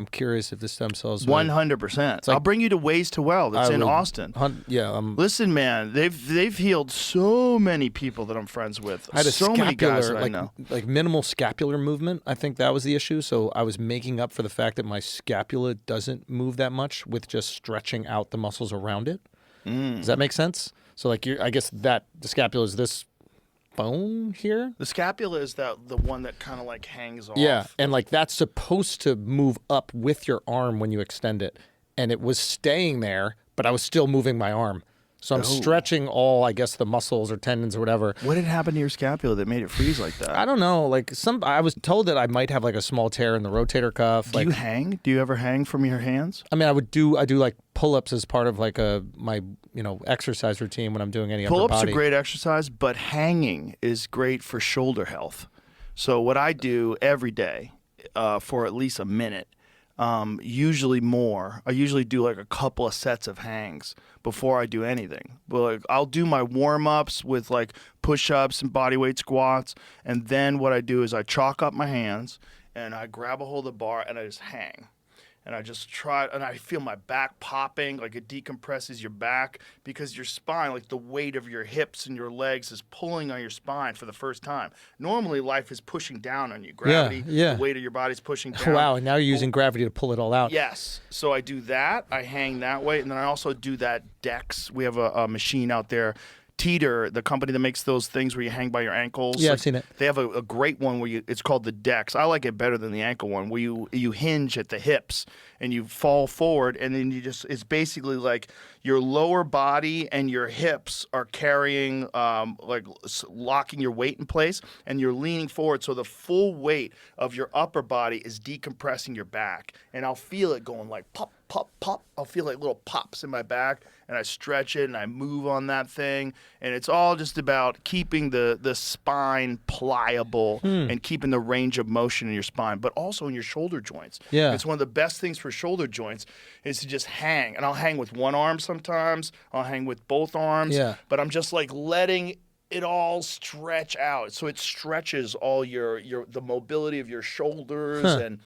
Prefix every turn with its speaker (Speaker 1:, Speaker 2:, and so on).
Speaker 1: I'm curious if the stem cells.
Speaker 2: 100%. I'll bring you to Ways to Well. That's in Austin. Listen, man, they've healed so many people that I'm friends with.
Speaker 1: I had a
Speaker 2: so
Speaker 1: scapular,
Speaker 2: many guys that I know.
Speaker 1: like minimal scapular movement. I think that was the issue. So I was making up for the fact that my scapula doesn't move that much with just stretching out the muscles around it. Does that make sense? So like, I guess that the scapula is this bone here.
Speaker 2: The scapula is the one that kind of like hangs off.
Speaker 1: Yeah, and like that's supposed to move up with your arm when you extend it, and it was staying there, but I was still moving my arm. So I'm stretching all, I guess, the muscles or tendons or whatever.
Speaker 2: What had happened to your scapula that made it freeze like that?
Speaker 1: I don't know. Like I was told that I might have like a small tear in the rotator cuff.
Speaker 2: Do you hang? Do you ever hang from your hands?
Speaker 1: I mean, I do like pull-ups as part of like my exercise routine when I'm doing any upper body.
Speaker 2: Pull-ups are great exercise, but hanging is great for shoulder health. So what I do every day for at least a minute, usually more. I usually do like a couple of sets of hangs before I do anything. But like, I'll do my warm-ups with like push-ups and bodyweight squats, and then what I do is I chalk up my hands and I grab a hold of the bar and I just hang. And I just try, and I feel my back popping, like it decompresses your back because your spine, like the weight of your hips and your legs is pulling on your spine for the first time. Normally, life is pushing down on you. Gravity, the weight of your body is pushing down.
Speaker 1: Wow, and now you're using gravity to pull it all out.
Speaker 2: Yes. So I do that. I hang that way. And then I also do that Dex. We have a machine out there. Teeter, the company that makes those things where you hang by your ankles.
Speaker 1: Yeah, I've seen it.
Speaker 2: They have a great one where it's called the Dex. I like it better than the ankle one, where you hinge at the hips and you fall forward, and then it's basically like your lower body and your hips are carrying, like locking your weight in place, and you're leaning forward, so the full weight of your upper body is decompressing your back. And I'll feel it going like pop, pop, pop. I'll feel like little pops in my back, and I stretch it and I move on that thing. And it's all just about keeping the spine pliable and keeping the range of motion in your spine, but also in your shoulder joints.
Speaker 1: Yeah.
Speaker 2: It's one of the best things for shoulder joints is to just hang. And I'll hang with one arm sometimes. I'll hang with both arms.
Speaker 1: Yeah.
Speaker 2: But I'm just like letting it all stretch out. So it stretches all the mobility of your shoulders and